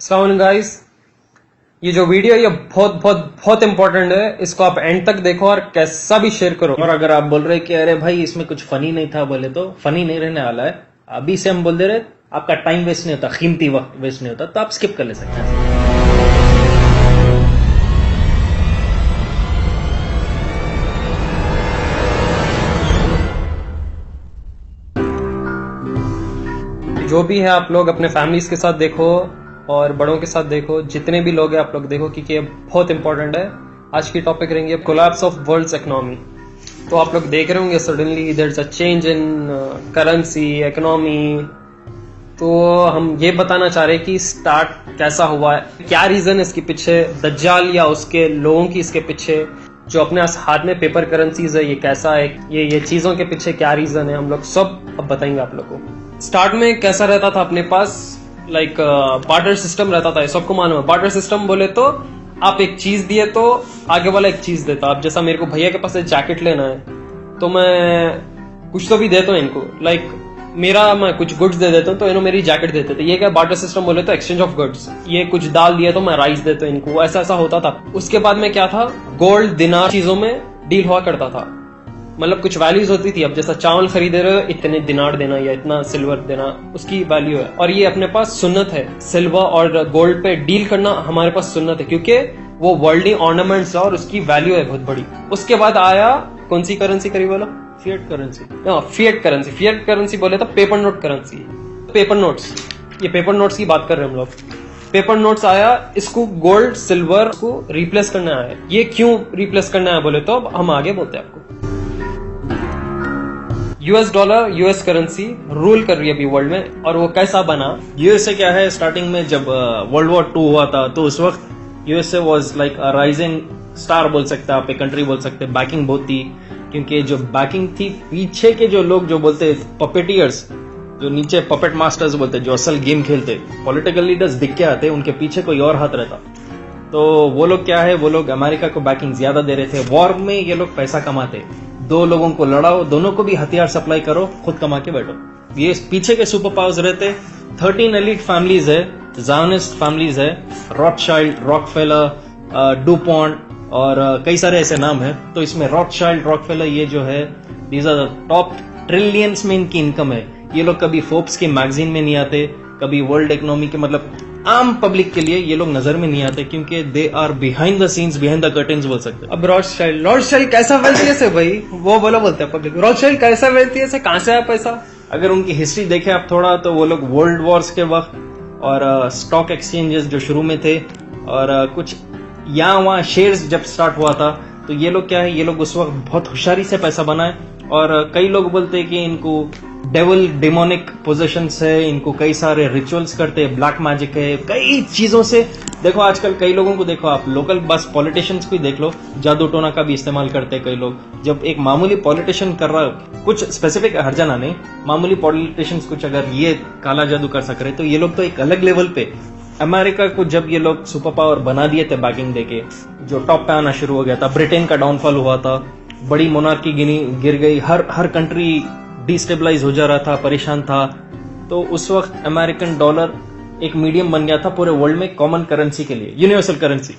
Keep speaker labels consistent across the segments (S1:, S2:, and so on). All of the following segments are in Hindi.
S1: अस्सलाम वालेकुम गाइस, ये जो वीडियो है ये बहुत बहुत बहुत इंपॉर्टेंट है। इसको आप एंड तक देखो और कैसा भी शेयर करो।
S2: और अगर आप बोल रहे कि अरे भाई इसमें कुछ फनी नहीं था, बोले तो फनी नहीं रहने वाला है। अभी से हम बोल दे रहे, आपका टाइम वेस्ट नहीं होता, कीमती वक्त वेस्ट नहीं होता, तो आप स्किप कर ले सकते हैं।
S1: जो भी है आप लोग अपने फैमिलीज के साथ देखो और बड़ों के साथ देखो, जितने भी लोग हैं आप लोग देखो, क्योंकि ये बहुत इंपॉर्टेंट है। आज की टॉपिक रहेंगे कोलैप्स ऑफ वर्ल्ड्स इकोनॉमी। तो आप लोग देख रहे होंगे suddenly there is a change in currency economy. तो हम ये बताना चाह रहे हैं कि स्टार्ट कैसा हुआ है, क्या रीजन है इसके पीछे, दज्जाल या उसके लोगों की इसके पीछे, जो अपने हाथ में पेपर करेंसीज है ये कैसा है, ये चीजों के पीछे क्या रीजन है, हम लोग सब अब बताएंगे आप लोग को। स्टार्ट में कैसा रहता था अपने पास, लाइक बार्टर सिस्टम रहता था। सबको मालूम है बार्टर सिस्टम बोले तो आप एक चीज दिए तो आगे वाला एक चीज देता। अब जैसा मेरे को भैया के पास एक जैकेट लेना है तो मैं कुछ तो भी देता हूँ इनको, लाइक मैं कुछ गुड्स दे देता हूँ तो इन्होंने मेरी जैकेट देते थे। ये क्या बार्टर सिस्टम बोले तो एक्सचेंज ऑफ गुड्स। ये कुछ दाल दिया तो मैं राइस देता हूँ इनको, ऐसा ऐसा होता था। उसके बाद में क्या था, गोल्ड दिनार चीजों में डील हुआ करता था। मतलब कुछ वैल्यूज होती थी। अब जैसा चावल खरीदे रहे हो इतने दिनार देना या इतना सिल्वर देना, उसकी वैल्यू है। और ये अपने पास सुन्नत है, सिल्वर और गोल्ड पे डील करना हमारे पास सुन्नत है, क्योंकि वो वर्ल्डली ऑर्नामेंट्स है और उसकी वैल्यू है बहुत बड़ी। उसके बाद आया कौन सी करेंसी करी बोलो,
S2: fiat currency.
S1: Fiat currency. Fiat currency बोले तो paper note currency, paper notes. ये पेपर नोट्स की बात कर रहे हैं हम लोग। पेपर नोट्स आया, इसको गोल्ड सिल्वर को रिप्लेस करना है। ये क्यों रिप्लेस करना है बोले तो अब हम आगे बोलते हैं आपको। US dollar, US currency rule कर रही है अभी वर्ल्ड में। और वो कैसा बना,
S2: यूएसए क्या है, स्टार्टिंग में जब वर्ल्ड वॉर 2 हुआ था तो उस वक्त USA was like a rising star बोल सकते हैं आप, एक कंट्री बोल सकते हैं। बैकिंग बहुत थी, क्योंकि जो बैकिंग थी पीछे के जो लोग जो बोलते पपेटियर्स, जो नीचे पपेट मास्टर्स बोलते, जो असल गेम खेलते, पॉलिटिकल लीडर्स दिख के आते, उनके पीछे कोई और हाथ रहता। तो वो लोग क्या है, वो लोग अमेरिका को बैकिंग ज्यादा दे रहे थे। वॉर में ये लोग पैसा कमाते, दो लोगों को लड़ाओ, दोनों को भी हथियार सप्लाई करो, खुद कमा के बैठो। ये पीछे के सुपर पावर्स रहते। 13 एलिट फैमिलीज है, ज़ायोनिस्ट फैमिलीज है, रॉथशाइल्ड, रॉकफेलर, डुपॉन्ट और कई सारे ऐसे नाम है। तो इसमें रॉथशाइल्ड, रॉकफेलर ये जो है, these are the top trillions में इनकी इनकम है। ये लोग कभी फोर्ब्स के मैगजीन में नहीं आते, कभी वर्ल्ड इकोनॉमी के, मतलब आम पब्लिक के लिए ये लोग नजर में नहीं आते, क्योंकि they are behind the scenes, behind the curtains बोल सकते हैं।
S1: अब रॉथशाइल्ड कैसा वेल्थी है भाई, वो बोलते हैं पब्लिक। रॉथशाइल्ड कैसा वेल्थी है, कहां से आया पैसा?
S2: अगर उनकी हिस्ट्री देखें आप थोड़ा, तो वो लोग वर्ल्ड वॉर्स के वक्त और स्टॉक एक्सचेंजेस जो शुरू में थे और कुछ यहाँ वहाँ शेयर्स जब स्टार्ट हुआ था, तो ये लोग क्या है, ये लोग उस वक्त बहुत होशियारी से पैसा बनाए। और कई लोग बोलते हैं कि इनको डेविल डिमोनिक पोजेशंस है, इनको कई सारे रिचुअल्स करते हैं, ब्लैक मैजिक है, कई चीजों से। देखो आजकल कई लोगों को देखो आप, लोकल बस पॉलिटिशियंस को ही देख लो, जादू टोना का भी इस्तेमाल करते हैं कई लोग। जब एक मामूली पॉलिटिशियन कर रहा है, कुछ स्पेसिफिक हरजाना नहीं, मामूली पॉलिटिशियंस कुछ अगर ये काला जादू कर सक रहे, तो ये लोग तो एक अलग लेवल पे। अमेरिका को जब ये लोग सुपर पावर बना दिए थे बैकिंग देके, जो टॉप पे आना शुरू हो गया था, ब्रिटेन का डाउनफॉल हुआ था, बड़ी मोनार्की गिर गई, हर कंट्री डिस्टेबलाइज हो जा रहा था, परेशान था। तो उस वक्त अमेरिकन डॉलर एक मीडियम बन गया था पूरे वर्ल्ड में कॉमन करेंसी के लिए, यूनिवर्सल करेंसी।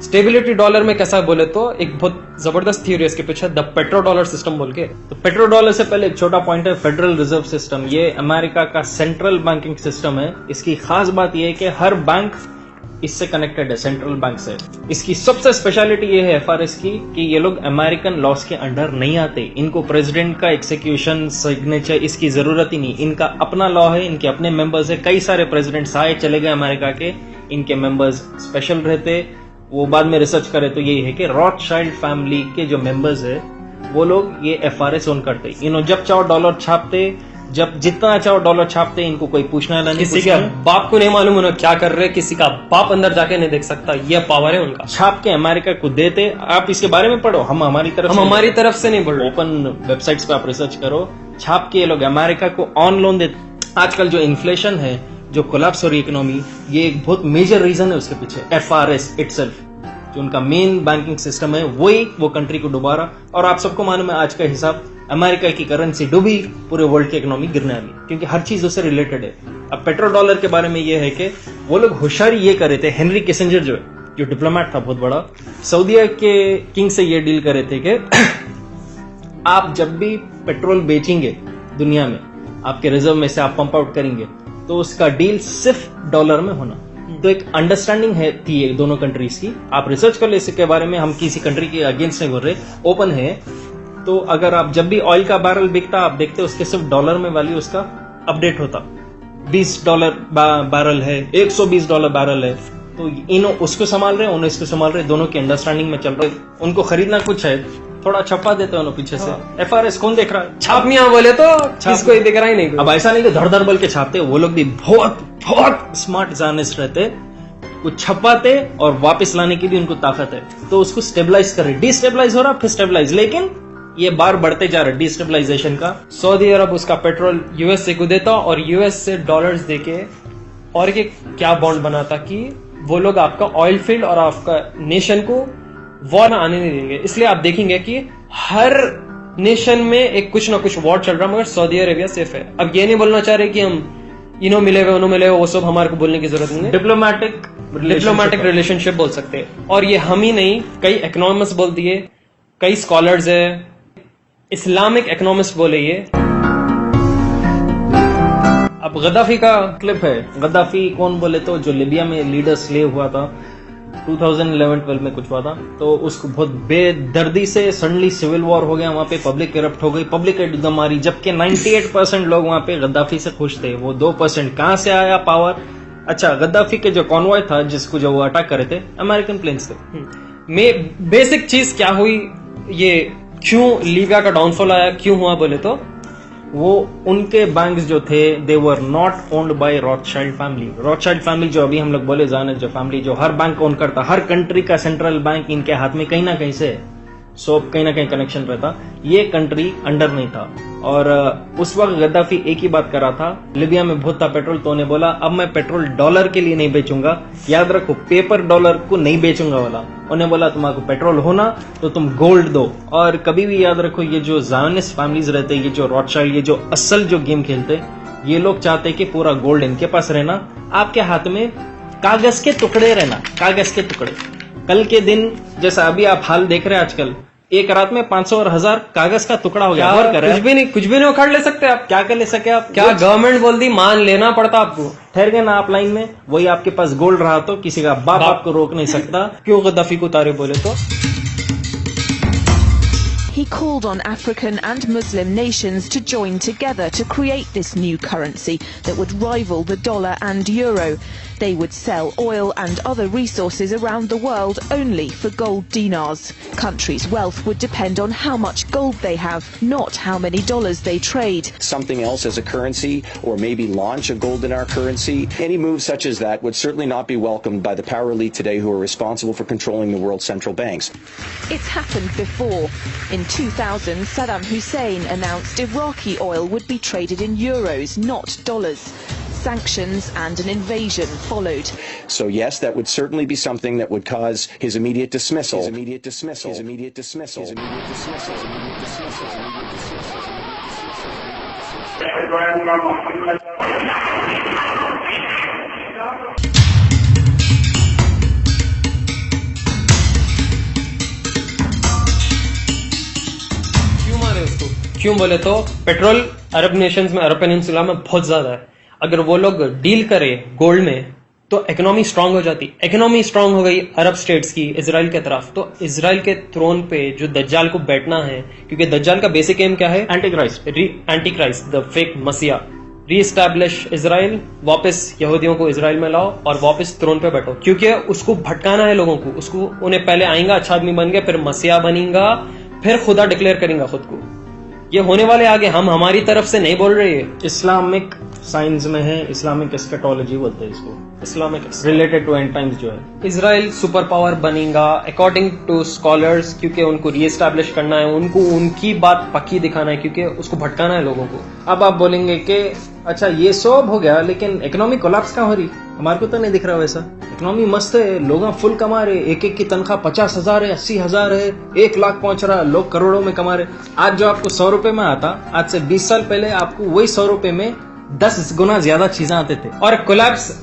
S1: स्टेबिलिटी डॉलर में कैसा बोले तो एक बहुत जबरदस्त थ्योरी है इसके पीछे, द पेट्रो डॉलर सिस्टम बोल के।
S2: तो पेट्रो डॉलर से पहले एक छोटा पॉइंट है, फेडरल रिजर्व सिस्टम। ये अमेरिका का सेंट्रल बैंकिंग सिस्टम है। इसकी खास बात यह है कि हर बैंक इससे कनेक्टेड है, सेंट्रल बैंक से। इसकी सबसे स्पेशलिटी ये है एफआरएस की, कि ये लोग अमेरिकन लॉस के अंडर नहीं आते। इनको प्रेसिडेंट का एक्सिक्यूशन सिग्नेचर इसकी जरूरत ही नहीं, इनका अपना लॉ है, इनके अपने मेंबर्स है। कई सारे प्रेसिडेंट्स आए चले गए अमेरिका के, इनके मेंबर्स स्पेशल रहते। वो बाद में रिसर्च करे तो यही है कि रॉथशाइल्ड फैमिली के जो मेंबर्स है वो लोग ये एफआरएस ओन करते। इन्हों जब चाहो डॉलर छापते, जब जितना चाहो डॉलर छापते, इनको कोई पूछना नहीं।
S1: किसी का बाप को नहीं मालूम उन्हें क्या कर रहे, किसी का बाप अंदर जाके नहीं देख सकता, ये पावर है उनका।
S2: छाप के अमेरिका को देते। आप इसके बारे में पढ़ो, हम हमारी तरफ से नहीं बोल रहे, ओपन वेबसाइट्स पे आप रिसर्च करो। छाप के ये लोग अमेरिका को ऑन लोन देते। आजकल जो इन्फ्लेशन है, जो कोलैप्स हो रही इकोनॉमी, ये एक बहुत मेजर रीजन है उसके पीछे, एफआरएस इटसेल्फ, जो उनका मेन बैंकिंग सिस्टम है, वही वो कंट्री को डुबा रहा। और आप सबको मालूम है आज का हिसाब, अमेरिका की करेंसी डूबी, पूरे वर्ल्ड की इकोनॉमी गिरने वाली, क्योंकि हर चीज उससे रिलेटेड है। अब पेट्रो डॉलर के बारे में ये है कि वो लोग होशियारी ये कर रहे थे, हेनरी किसिंजर जो डिप्लोमेट था बहुत बड़ा, सऊदीया के किंग से ये डील कर रहे थे कि आप जब भी पेट्रोल बेचेंगे दुनिया में, आपके रिजर्व में से आप पंप आउट करेंगे, तो उसका डील सिर्फ डॉलर में होना। तो एक अंडरस्टैंडिंग है थी ये दोनों कंट्रीज की। आप रिसर्च कर ले इसके बारे में, हम किसी कंट्री के अगेंस्ट नहीं बोल रहे, ओपन है। तो अगर आप जब भी ऑयल का बैरल बिकता, आप देखते उसके सिर्फ डॉलर में वैल्यू उसका अपडेट होता, $20 बैरल है, $120 बैरल है। तो इन्हों उसको संभाल रहे, उन्हें इसको संभाल रहे, दोनों की अंडरस्टैंडिंग में चल रहे। उनको खरीदना कुछ है, थोड़ा छपा देते हैं पीछे से। FRS कौन देख रहा है?
S1: छाप मियां बोले तो किसको ही दिख रहा ही नहीं।
S2: अब ऐसा नहीं कि धड़ धड़ बोल के छापते, वो लोग भी बहुत बहुत स्मार्ट जर्नलिस्ट रहते, कुछ छपाते और वापस लाने की भी उनको ताकत है। तो उसको स्टेबलाइज कर रहे, डिस्टेबलाइज हो रहा फिर स्टेबलाइज, लेकिन ये बार बढ़ते जा रहा है डिस्टेबलाइजेशन का।
S1: सऊदी अरब उसका पेट्रोल यूएस से को देता और यूएस से डॉलर्स देके और ये क्या बॉन्ड बनाता कि वो लोग आपका ऑयल फील्ड और आपका नेशन को वॉर आने नहीं देंगे। इसलिए आप देखेंगे कि हर नेशन में एक कुछ ना कुछ वॉर चल रहा, मगर सऊदी अरेबिया सेफ है। अब ये नहीं बोलना चाह रहे कि हम इन्हों मिले हुए उन्हों मिले हुए, वो सब हमारे को बोलने की जरूरत नहीं है। डिप्लोमेटिक रिलेशनशिप बोल सकते हैं। और ये हम ही नहीं, कई इकोनॉमिस्ट बोल दिए, कई स्कॉलर्स है, इस्लामिक इकोनॉमिस्ट बोले ये।
S2: अब गद्दाफी का क्लिप है। गद्दाफी कौन बोले तो जो लिबिया में लीडर स्लेव हुआ था 2011-12 में कुछ हुआ था, तो उसको बहुत बेदर्दी से सडनली सिविल वॉर हो गया, वहां पे पब्लिक करप्ट हो गई, पब्लिक एकदम मारी, जबकि 98% लोग वहां पे गद्दाफी से खुश थे। वो 2% कहां से आया पावर? अच्छा, गद्दाफी के जो कॉन्वॉय था जिसको जो वो अटैक करे थे, अमेरिकन प्लेन्स थे।
S1: बेसिक चीज क्या हुई, ये क्यों लीबिया का डाउनफॉल आया, क्यों हुआ बोले तो
S2: वो उनके बैंक्स जो थे they were not owned by Rothschild family. Rothschild family जो अभी हम लोग बोले जाने जो फैमिली जो हर बैंक ओन करता, हर कंट्री का सेंट्रल बैंक इनके हाथ में कहीं ना कहीं से, सो कहीं ना कहीं कनेक्शन रहता। ये कंट्री अंडर नहीं था। और उस वक्त गद्दाफी एक ही बात कर रहा था, लिबिया में बहुत था पेट्रोल, तो उन्हें बोला अब मैं पेट्रोल डॉलर के लिए नहीं बेचूंगा, याद रखो पेपर डॉलर को नहीं बेचूंगा वाला। उन्हें बोला तुम्हारा पेट्रोल होना तो तुम गोल्ड दो। और कभी भी याद रखो, ये जो ज़ायोनिस्ट फैमिलीज रहते, ये जो रॉथशाइल्ड, ये जो असल जो गेम खेलते, ये लोग चाहते कि पूरा गोल्ड इनके पास रहना, आपके हाथ में कागज के टुकड़े रहना, कागज के टुकड़े। कल के दिन जैसा अभी आप हाल देख रहे हैं आजकल, एक रात में 500 और 1000 कागज का टुकड़ा हो गया।
S1: कुछ भी नहीं उखाड़ ले सकते आप।
S2: क्या कर ले सके आप?
S1: क्या गवर्नमेंट बोल दी, मान लेना पड़ता आपको।
S2: ठहर गए ना आप लाइन में, वही आपके पास गोल्ड रहा तो किसी का बाप आपको रोक नहीं सकता।
S1: क्यों गद्दाफी को उतारे बोले तो
S3: He called on African and Muslim nations to join together to create this new currency that would rival the dollar and euro. They would sell oil and other resources around the world only for gold dinars. Countries' wealth would depend on how much gold they have, not how many dollars they trade.
S4: Something else as a currency, or maybe launch a gold dinar currency. Any move such as that would certainly not be welcomed by the power elite today who are responsible for controlling the world's central banks.
S3: It's happened before. In 2000, Saddam Hussein announced Iraqi oil would be traded in euros, not dollars. Sanctions and an invasion followed.
S4: So yes, that would certainly be something that would cause his immediate dismissal. His immediate dismissal. His immediate dismissal. His immediate dismissal. His immediate dismissal. His immediate
S1: क्यों बोले तो पेट्रोल अरब नेशंस में, अरब पेनिनसुला में बहुत ज्यादा है। अगर वो लोग डील करे गोल्ड में तो इकोनॉमी स्ट्रांग हो जाती। इकोनॉमी स्ट्रांग हो गई अरब स्टेट्स की इजराइल के तरफ, तो इजराइल के थ्रोन पे जो दज्जाल को बैठना है, क्योंकि दज्जाल का बेसिक एम क्या है? एंटी क्राइस्ट, द फेक मसीहा। रीएस्टैब्लिश इजराइल, वापस यहूदियों को इजराइल में लाओ और वापस थ्रोन पे बैठो, क्योंकि उसको भटकाना है लोगों को। उसको उन्हें पहले आएगा अच्छा आदमी बन गया, फिर मसीहा बनेगा, फिर खुदा डिक्लेयर करेगा खुद को। ये होने वाले आगे, हम हमारी तरफ से नहीं बोल रहे हैं।
S2: इस्लामिक साइंस में है, इस्लामिक एस्केटोलॉजी बोलते हैं इसको, Islamic related to end times जो है।
S1: इजराइल सुपर पावर बनेगा अकॉर्डिंग टू स्कॉलर्स, क्योंकि उनको रीएस्टैब्लिश करना है, उनको उनकी बात पक्की दिखाना है, क्योंकि उसको भटकाना है लोगों को।
S2: अब आप बोलेंगे कि अच्छा ये सब हो गया, लेकिन इकोनॉमिक कोलैप्स कहाँ हो रही? हमारे को तो नहीं दिख रहा वैसा। इकोनॉमी मस्त है, लोग फुल कमा रहे, एक एक की तनख्वाह 50,000 है, 80,000 है, 1 लाख पहुंच रहा, लोग करोड़ों में कमा रहे। आज जो आपको 100 रुपए में आता, आज से 20 साल पहले आपको वही 100 रुपए में 10 गुना ज्यादा चीजें आते थे।
S1: और कोलैप्स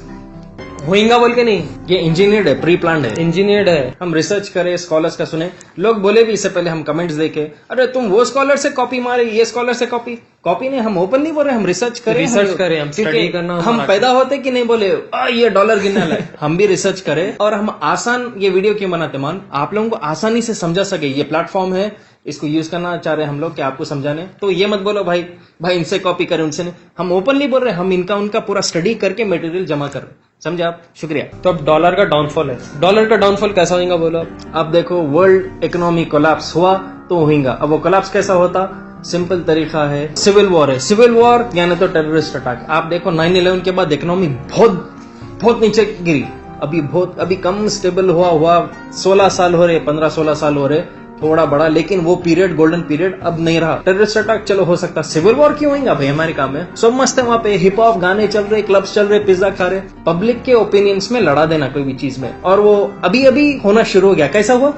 S1: होएगा बोल के नहीं,
S2: ये इंजीनियर्ड है, प्री प्लान्ड है,
S1: इंजीनियर्ड है।
S2: हम रिसर्च करें, स्कॉलर्स का सुने, लोग बोले भी इससे पहले, हम कमेंट्स देखे, अरे तुम वो स्कॉलर से कॉपी मारे, ये स्कॉलर से कॉपी नहीं, हम ओपन नहीं बोल रहे, हम रिसर्च करें,
S1: हम स्टडी करना।
S2: हम पैदा होते कि नहीं बोले ये डॉलर गिनने लाए, हम भी रिसर्च करें और हम आसान ये वीडियो क्यों बनाते मान, आप लोगों को आसानी से समझा सके। ये प्लेटफॉर्म है, इसको यूज करना चाह रहे हैं हम लोग कि आपको समझाने, तो ये मत बोलो भाई इनसे कॉपी करें, उनसे नहीं, हम ओपनली बोल रहे हैं, हम इनका उनका पूरा स्टडी करके मटेरियल जमा कर रहे हैं, समझे आप? शुक्रिया।
S1: तो अब डॉलर का डाउनफॉल है, डॉलर का डाउनफॉल कैसा होगा बोलो?
S2: अब देखो, वर्ल्ड इकोनॉमी कोलैप्स हुआ तो होगा। अब वो कोलैप्स कैसा होता? सिंपल तरीका है, सिविल वॉर है। सिविल वॉर यानी तो टेररिस्ट अटैक। आप देखो 9/11 के बाद इकोनॉमी बहुत नीचे गिरी, अभी कम स्टेबल हुआ 16 साल हो रहे, 15-16 साल हो रहे, थोड़ा बड़ा, लेकिन वो पीरियड, गोल्डन पीरियड अब नहीं रहा। टेररिस्ट अटैक चलो हो सकता, सिविल वॉर क्यों होगा भाई? अमेरिका में सब मस्त है, वहां पे हिप हॉप गाने चल रहे, क्लब्स चल रहे, पिज्जा खा रहे, पब्लिक के ओपिनियंस में लड़ा देना कोई भी चीज में, और वो अभी होना शुरू हो गया। कैसा हुआ?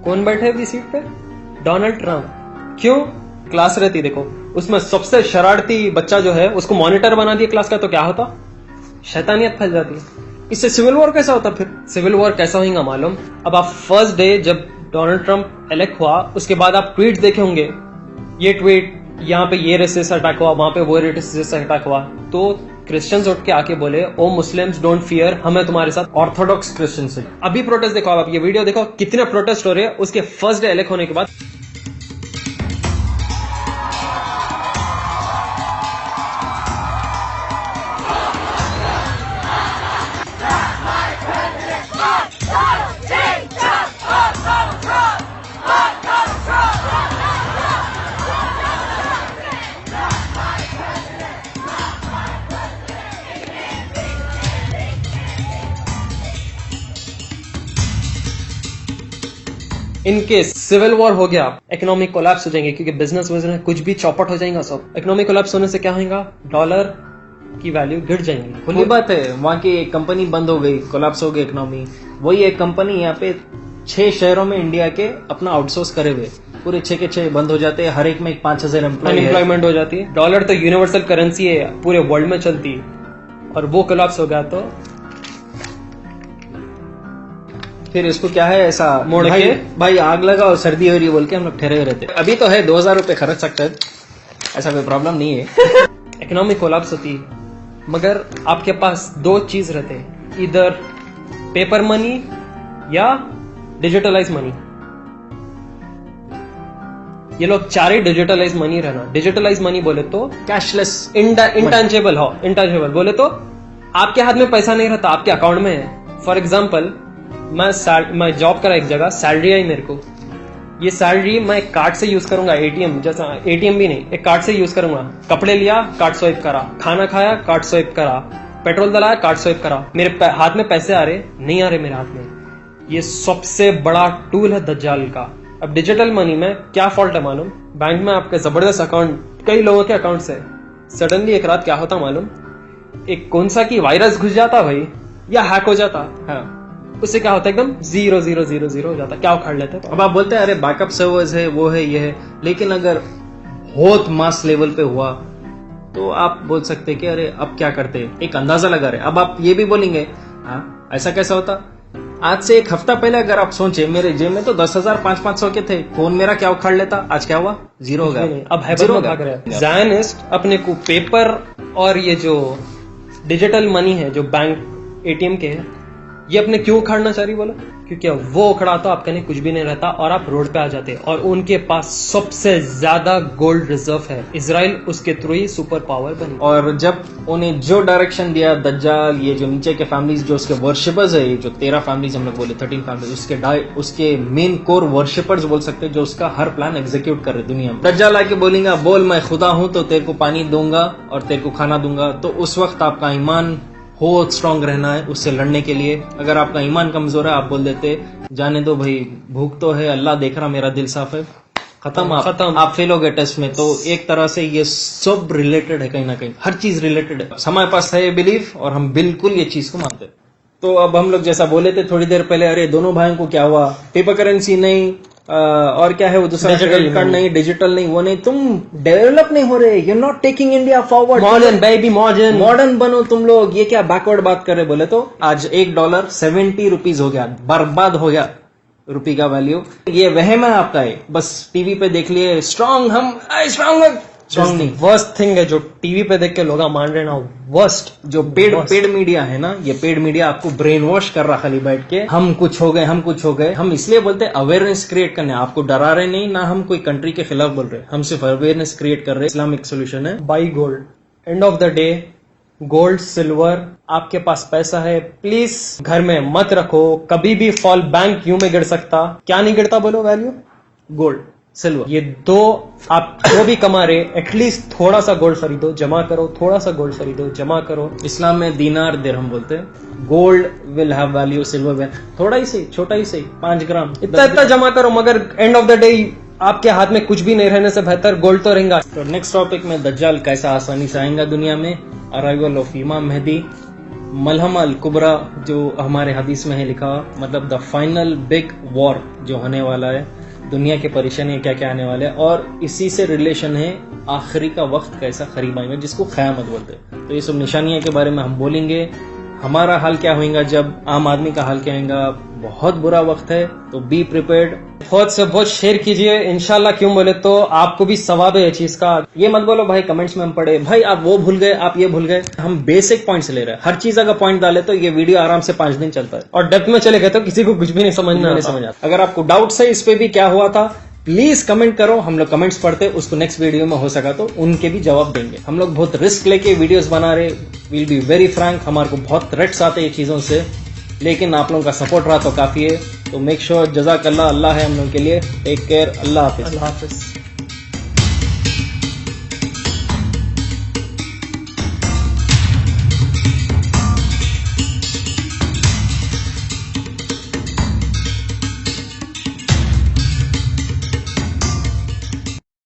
S1: कौन बैठे अभी सीट पे? Donald Trump. क्यों? क्लास रहती, देखो उसमें सबसे शरारती बच्चा जो है उसको मॉनिटर बना दिया क्लास का, तो क्या होता? शैतानियत फैल जाती है। इससे सिविल वॉर कैसा होता? फिर सिविल वॉर कैसा होगा मालूम? अब आप फर्स्ट डे जब डोनाल्ड ट्रंप इलेक्ट हुआ, उसके बाद आप ट्वीट देखे होंगे, ये ट्वीट, यहाँ पे ये रेसिस्ट अटैक हुआ, वहां पे वो रेसिस्ट अटैक हुआ, तो क्रिश्चियंस उठ के आके बोले, ओ मुस्लिम्स डोंट फियर, हमें तुम्हारे साथ।
S2: ऑर्थोडॉक्स क्रिश्चियन से
S1: अभी प्रोटेस्ट देखो, आप ये वीडियो देखो, कितने प्रोटेस्ट हो रहे हैं उसके फर्स्ट डे इलेक्ट होने के बाद। इनके सिविल वॉर हो गया, इकोनॉमिक कोलैप्स हो जाएंगे, क्योंकि बिजनेस कुछ भी चौपट हो जाएगा सब। इकोनॉमिक कोलैप्स होने से क्या होगा? डॉलर की वैल्यू गिर जाएंगी।
S2: खुली बात है, वहां की एक कंपनी बंद हो गई, कोलैप्स हो गई इकोनॉमी। वही एक कंपनी यहाँ पे 6 शहरों में इंडिया के अपना आउटसोर्स करे हुए, पूरे 6 के 6 बंद हो जाते हैं, हर एक में 5,000
S1: अनएम्प्लॉयमेंट हो जाती है। डॉलर तो यूनिवर्सल करेंसी है, पूरे वर्ल्ड में चलती है, और वो कोलैप्स हो गया तो
S2: फिर इसको क्या है, ऐसा
S1: मोड़ के
S2: भाई आग लगा और सर्दी हो रही बोल के हम लोग ठहरे हुए रहते। अभी तो है 2,000 रुपए खर्च सकते हैं, ऐसा कोई प्रॉब्लम नहीं है।
S1: इकोनॉमिक कोलैप्स होती है, मगर आपके पास 2 चीज रहते हैं, इधर पेपर मनी या डिजिटलाइज मनी। ये लोग 4 ही डिजिटलाइज मनी रहना। डिजिटलाइज मनी बोले तो
S2: कैशलेस,
S1: इंटेंजिबल बोले तो आपके हाथ में पैसा नहीं रहता, आपके अकाउंट में है। फॉर एग्जाम्पल, मैं जॉब करा एक जगह, सैलरी आई मेरे को, ये सैलरी मैं एक कार्ड से यूज करूंगा, एटीएम जैसा, एटीएम भी नहीं, एक कार्ड से यूज करूंगा। कपड़े लिया, कार्ड स्वाइप करा, खाना खाया, कार्ड स्वाइप करा, पेट्रोल डलाया, कार्ड स्वाइप करा। मेरे हाथ में पैसे आ रहे नहीं आ रहे मेरे हाथ में। ये सबसे बड़ा टूल है दज्जाल का। अब डिजिटल मनी में क्या फॉल्ट है मालूम? बैंक में आपके जबरदस्त अकाउंट, कई लोगों के अकाउंट से सडनली एक रात क्या होता मालूम? एक कौन सा की वायरस घुस जाता भाई, या हैक हो जाता। हाँ, उससे क्या होता है, एकदम 0,0,0,0 हो जाता, क्या उखाड़ लेते हैं।
S2: अब आप बोलते हैं अरे बैकअप सर्वर्स है, वो है, ये है, लेकिन अगर बहुत मास लेवल पे हुआ तो आप बोल सकते हैं कि अरे अब क्या करते हैं, एक अंदाजा लगा रहे। अब आप ये भी बोलेंगे, हाँ ऐसा कैसा होता? आज से 1 हफ्ता पहले अगर आप सोचे, मेरे जेब में तो 10,000 500 के थे, फोन मेरा क्या उखाड़ लेता, आज क्या हुआ? 0 हो गया।
S1: अब हैबर में भाग रहे हैं। ज़ायनिस्ट अपने को पेपर और ये जो डिजिटल मनी है, जो बैंक एटीएम के है, ये अपने क्यों उखाड़ना चाह रही बोला? क्योंकि वो उखड़ा तो आपके लिए कुछ भी नहीं रहता और आप रोड पे आ जाते। और उनके पास सबसे ज्यादा गोल्ड रिजर्व है, इजराइल उसके थ्रू ही सुपर पावर बनी।
S2: और जब उन्हें जो डायरेक्शन दिया दज्जाल, ये जो नीचे के फैमिलीज जो उसके वर्शिपर्स है, ये जो 13 फैमिलीज हम लोग बोले, 13 फैमिलीज, उसके मेन कोर वर्शिपर्स बोल सकते हैं, जो उसका हर प्लान एग्जीक्यूट कर रहे दुनिया में। दज्जाल आके बोलेगा, बोल मैं खुदा हूं तो तेरे को पानी दूंगा और तेरे को खाना दूंगा, तो उस वक्त आपका ईमान हो स्ट्रांग रहना है उससे लड़ने के लिए। अगर आपका ईमान कमजोर है, आप बोल देते जाने दो भाई, भूख तो है, अल्लाह देख रहा, मेरा दिल साफ है, खत्म,
S1: खत्म।
S2: आप फेल हो गए टेस्ट में। तो एक तरह से ये सब रिलेटेड है, कहीं ना कहीं हर चीज रिलेटेड है। हमारे पास है ये बिलीफ और हम बिल्कुल ये चीज को मानते हैं। तो अब हम लोग जैसा बोले थे थोड़ी देर पहले, अरे दोनों भाइयों को क्या हुआ, पेपर करेंसी नहीं, और क्या है वो दूसरा क्रेडिट कार्ड नहीं, डिजिटल नहीं, वो नहीं, तुम डेवलप नहीं हो रहे, you are not taking India forward,
S1: modern baby,
S2: modern बनो तुम लोग, ये क्या बैकवर्ड बात कर रहे। बोले तो आज $1 70 रुपीज हो गया, बर्बाद हो गया रुपये का वैल्यू। ये वहम है आपका, है बस टीवी पे देख लिए स्ट्रांग, हम स्ट्रांग नहीं।
S1: वर्स्ट थिंग है जो टीवी पे देख के लोग मान रहे हैं ना, वर्स्ट।
S2: जो पेड मीडिया है ना, ये पेड मीडिया आपको ब्रेन वॉश कर रहा, खाली बैठ के हम कुछ हो गए। हम इसलिए बोलते हैं अवेयरनेस क्रिएट करने, आपको डरा रहे नहीं ना, हम कोई कंट्री के खिलाफ बोल रहे, हम सिर्फ अवेयरनेस क्रिएट कर रहे हैं। इस्लामिक सोल्यूशन है,
S1: by gold. End of the day gold silver, आपके पास पैसा है, प्लीज घर में मत रखो, कभी भी फॉल बैंक यूं में गिर सकता। क्या नहीं गिरता बोलो? Value,
S2: gold silver.
S1: ये दो आप जो भी कमा रहे, एटलीस्ट थोड़ा सा गोल्ड खरीदो, जमा करो, थोड़ा सा गोल्ड खरीदो, जमा करो।
S2: इस्लाम में दीनार दिरहम बोलते हैं। Gold will have value, silver will, थोड़ा ही सही, छोटा ही सही, 5 ग्राम,
S1: इतना जमा करो, मगर एंड ऑफ द डे आपके हाथ में कुछ भी नहीं रहने से बेहतर गोल्ड तो रहेगा।
S2: तो नेक्स्ट टॉपिक में दज्जाल कैसा आसानी से आएगा दुनिया में, अराइवल ऑफ इमाम मेहदी, मलहम अल कुबरा जो हमारे हदीस में है लिखा, मतलब द फाइनल बिग वॉर जो होने वाला है, दुनिया के परेशानी क्या क्या आने वाले हैं, और इसी से रिलेशन है आखिरी का वक्त कैसा करीब आएगा, जिसको क़यामत बोलते हैं। तो ये सब निशानियां के बारे में हम बोलेंगे। हमारा हाल क्या होगा जब आम आदमी का हाल क्या होगा, बहुत बुरा वक्त है, तो बी प्रिपेयर्ड।
S1: बहुत से बहुत शेयर कीजिए इंशाल्लाह। क्यों बोले तो आपको भी सवाब है ये चीज का।
S2: ये मत बोलो भाई कमेंट्स में हम पढ़े, भाई आप वो भूल गए, आप ये भूल गए। हम बेसिक पॉइंट्स ले रहे हैं, हर चीज अगर पॉइंट डाले तो ये वीडियो आराम से 5 दिन चलता है।
S1: और डेप्थ में चले गए तो किसी को कुछ भी नहीं समझना,
S2: नहीं समझ आता। अगर आपको डाउट्स है इस पे भी क्या हुआ था, प्लीज कमेंट करो, हम लोग कमेंट्स पढ़ते, उसको नेक्स्ट वीडियो में हो सका तो उनके भी जवाब देंगे। हम लोग बहुत रिस्क लेके वीडियोस बना रहे, विल बी वेरी फ्रैंक, हमारे को बहुत थ्रेट्स आते हैं ये चीजों से, लेकिन आप लोगों का सपोर्ट रहा तो काफी है। तो मेक श्योर, जज़ाकल्लाह, अल्लाह है हम लोग के लिए। टेक केयर, अल्लाह हाफिज।
S1: अल्लाह हाफिज।